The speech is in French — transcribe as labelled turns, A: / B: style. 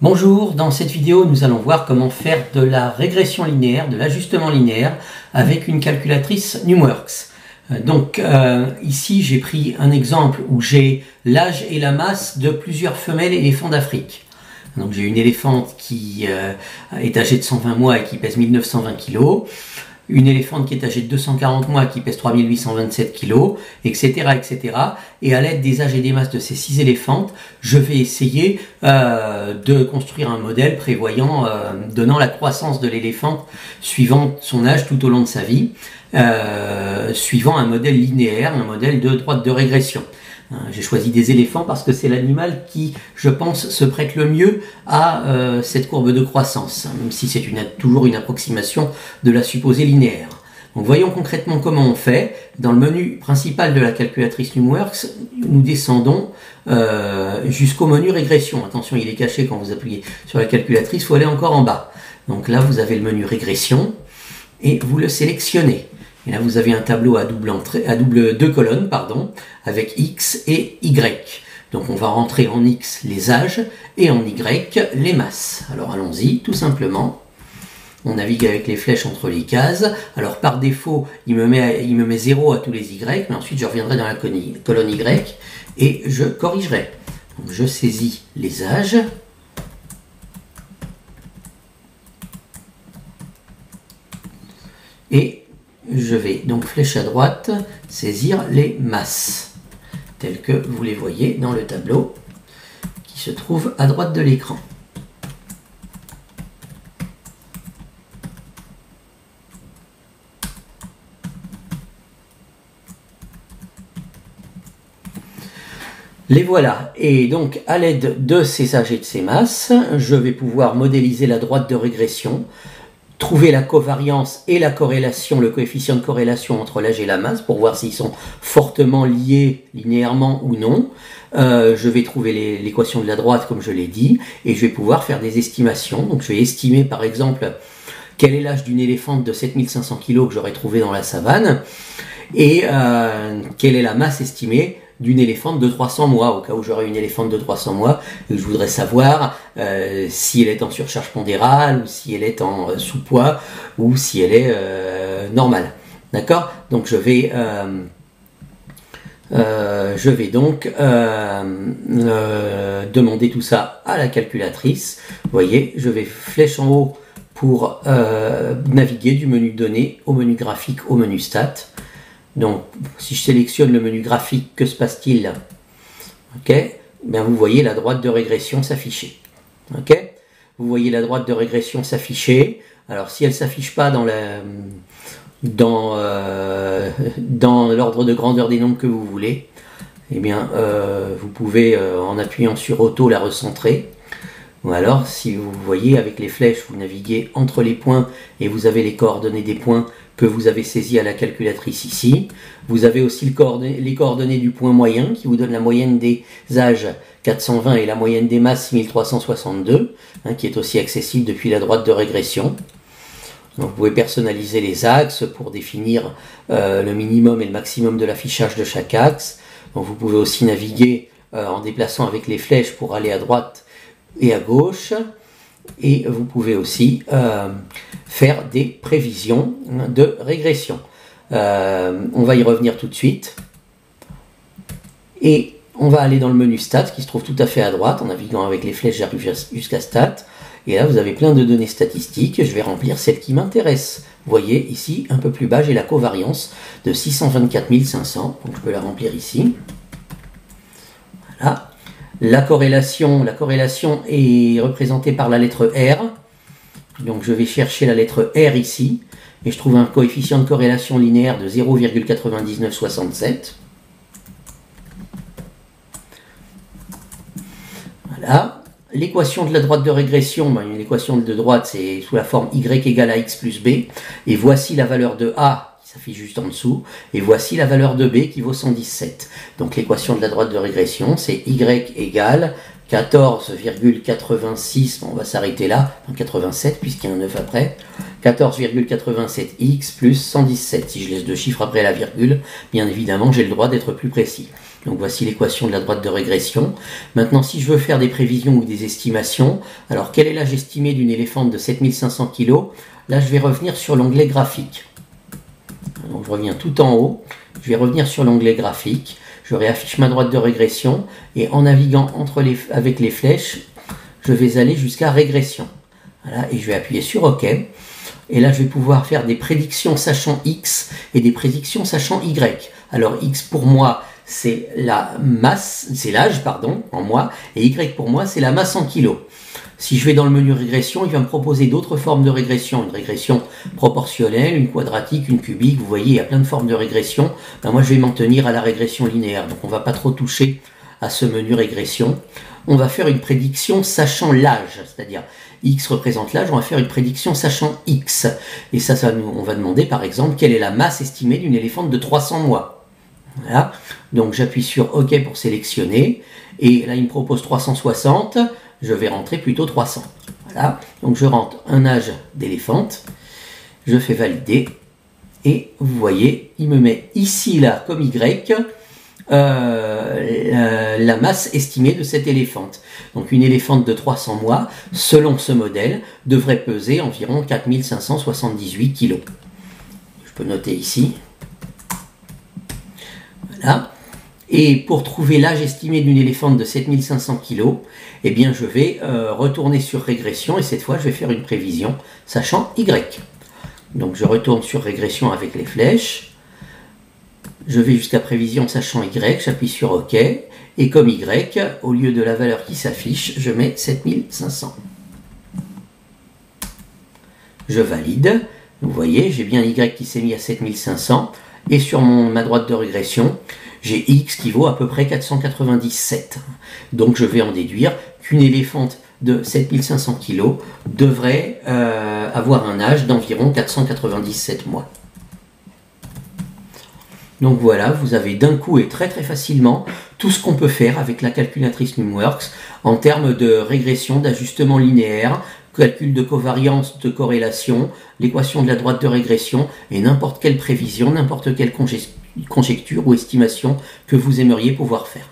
A: Bonjour, dans cette vidéo nous allons voir comment faire de la régression linéaire, de l'ajustement linéaire avec une calculatrice Numworks. Ici j'ai pris un exemple où j'ai l'âge et la masse de plusieurs femelles éléphants d'Afrique. Donc j'ai une éléphante qui est âgée de 120 mois et qui pèse 1920 kg, une éléphante qui est âgée de 240 mois qui pèse 3827 kg, etc., etc. Et à l'aide des âges et des masses de ces 6 éléphantes, je vais essayer de construire un modèle prévoyant, donnant la croissance de l'éléphante suivant son âge tout au long de sa vie, suivant un modèle linéaire, un modèle de droite de régression. J'ai choisi des éléphants parce que c'est l'animal qui, je pense, se prête le mieux à cette courbe de croissance, même si c'est toujours une approximation de la supposée linéaire. Donc voyons concrètement comment on fait. Dans le menu principal de la calculatrice Numworks, nous descendons jusqu'au menu régression. Attention, il est caché quand vous appuyez sur la calculatrice, il faut aller encore en bas. Donc là, vous avez le menu régression et vous le sélectionnez. Et là, vous avez un tableau à deux colonnes, avec X et Y. Donc, on va rentrer en X les âges et en Y les masses. Alors, allons-y, tout simplement. On navigue avec les flèches entre les cases. Alors, par défaut, il me met 0 à tous les Y, mais ensuite, je reviendrai dans la colonne Y et je corrigerai. Donc, je saisis les âges. Et je vais donc flèche à droite saisir les masses, telles que vous les voyez dans le tableau qui se trouve à droite de l'écran. Les voilà, et donc à l'aide de ces âges et de ces masses, je vais pouvoir modéliser la droite de régression, trouver la covariance et la corrélation, le coefficient de corrélation entre l'âge et la masse pour voir s'ils sont fortement liés linéairement ou non. Je vais trouver l'équation de la droite comme je l'ai dit et je vais pouvoir faire des estimations. Donc je vais estimer par exemple quel est l'âge d'une éléphante de 7500 kg que j'aurais trouvé dans la savane et quelle est la masse estimée d'une éléphante de 300 mois, au cas où j'aurais une éléphante de 300 mois, et je voudrais savoir si elle est en surcharge pondérale, ou si elle est en sous-poids, ou si elle est normale. D'accord? Donc je vais donc demander tout ça à la calculatrice. Vous voyez, je vais flèche en haut pour naviguer du menu données au menu graphique au menu stats. Donc, si je sélectionne le menu graphique, que se passe-t-il? Ok, bien vous voyez la droite de régression s'afficher. Ok, vous voyez la droite de régression s'afficher. Alors, si elle ne s'affiche pas dans l'ordre de grandeur des nombres que vous voulez, eh bien, vous pouvez, en appuyant sur Auto, la recentrer. Ou alors, si vous voyez avec les flèches, vous naviguez entre les points et vous avez les coordonnées des points que vous avez saisis à la calculatrice ici. Vous avez aussi les coordonnées du point moyen qui vous donne la moyenne des âges 420 et la moyenne des masses 1362, qui est aussi accessible depuis la droite de régression. Donc vous pouvez personnaliser les axes pour définir le minimum et le maximum de l'affichage de chaque axe. Donc vous pouvez aussi naviguer en déplaçant avec les flèches pour aller à droite et à gauche, et vous pouvez aussi faire des prévisions de régression. On va y revenir tout de suite, et on va aller dans le menu stats qui se trouve tout à fait à droite. En naviguant avec les flèches, j'arrive jusqu'à stats, et là vous avez plein de données statistiques. Je vais remplir celle qui m'intéresse. Vous voyez ici, un peu plus bas, j'ai la covariance de 624 500, donc je peux la remplir ici. Voilà. La corrélation est représentée par la lettre R. Donc je vais chercher la lettre R ici, et je trouve un coefficient de corrélation linéaire de 0,9967. Voilà. L'équation de la droite de régression, l'équation de droite, c'est sous la forme y égale à x plus b. Et voici la valeur de A qui s'affiche juste en dessous. Et voici la valeur de b qui vaut 117. Donc l'équation de la droite de régression, c'est y égale 14,86, on va s'arrêter là, en 87 puisqu'il y a un 9 après, 14,87x plus 117. Si je laisse deux chiffres après la virgule, bien évidemment j'ai le droit d'être plus précis. Donc voici l'équation de la droite de régression. Maintenant, si je veux faire des prévisions ou des estimations, alors quel est l'âge estimé d'une éléphante de 7500 kg? Là, je vais revenir sur l'onglet graphique. Donc je reviens tout en haut, je vais revenir sur l'onglet graphique, je réaffiche ma droite de régression et en naviguant avec les flèches, je vais aller jusqu'à régression. Voilà, et je vais appuyer sur OK. Et là, je vais pouvoir faire des prédictions sachant X et des prédictions sachant Y. Alors X pour moi, c'est la masse, c'est l'âge, pardon, en mois, et Y pour moi, c'est la masse en kilos. Si je vais dans le menu régression, il va me proposer d'autres formes de régression, une régression proportionnelle, une quadratique, une cubique, vous voyez, il y a plein de formes de régression. Ben moi, je vais m'en tenir à la régression linéaire, donc on ne va pas trop toucher à ce menu régression. On va faire une prédiction sachant l'âge, c'est-à-dire X représente l'âge, on va faire une prédiction sachant X. Et ça on va demander par exemple quelle est la masse estimée d'une éléphante de 300 mois. Voilà, donc j'appuie sur OK pour sélectionner, et là il me propose 360, je vais rentrer plutôt 300. Voilà, donc je rentre un âge d'éléphante, je fais valider, et vous voyez, il me met ici là comme Y, la masse estimée de cette éléphante. Donc une éléphante de 300 mois, selon ce modèle, devrait peser environ 4578 kg. Je peux noter ici. Voilà. Et pour trouver l'âge estimé d'une éléphante de 7500 kg, eh bien je vais retourner sur régression et cette fois je vais faire une prévision sachant Y. Donc je retourne sur régression avec les flèches. Je vais jusqu'à prévision sachant Y, j'appuie sur OK, et comme Y, au lieu de la valeur qui s'affiche, je mets 7500. Je valide, vous voyez, j'ai bien Y qui s'est mis à 7500, et sur ma droite de régression, j'ai X qui vaut à peu près 497. Donc je vais en déduire qu'une éléphante de 7500 kg devrait avoir un âge d'environ 497 mois. Donc voilà, vous avez d'un coup et très très facilement tout ce qu'on peut faire avec la calculatrice Numworks en termes de régression, d'ajustement linéaire, calcul de covariance, de corrélation, l'équation de la droite de régression et n'importe quelle prévision, n'importe quelle conjecture ou estimation que vous aimeriez pouvoir faire.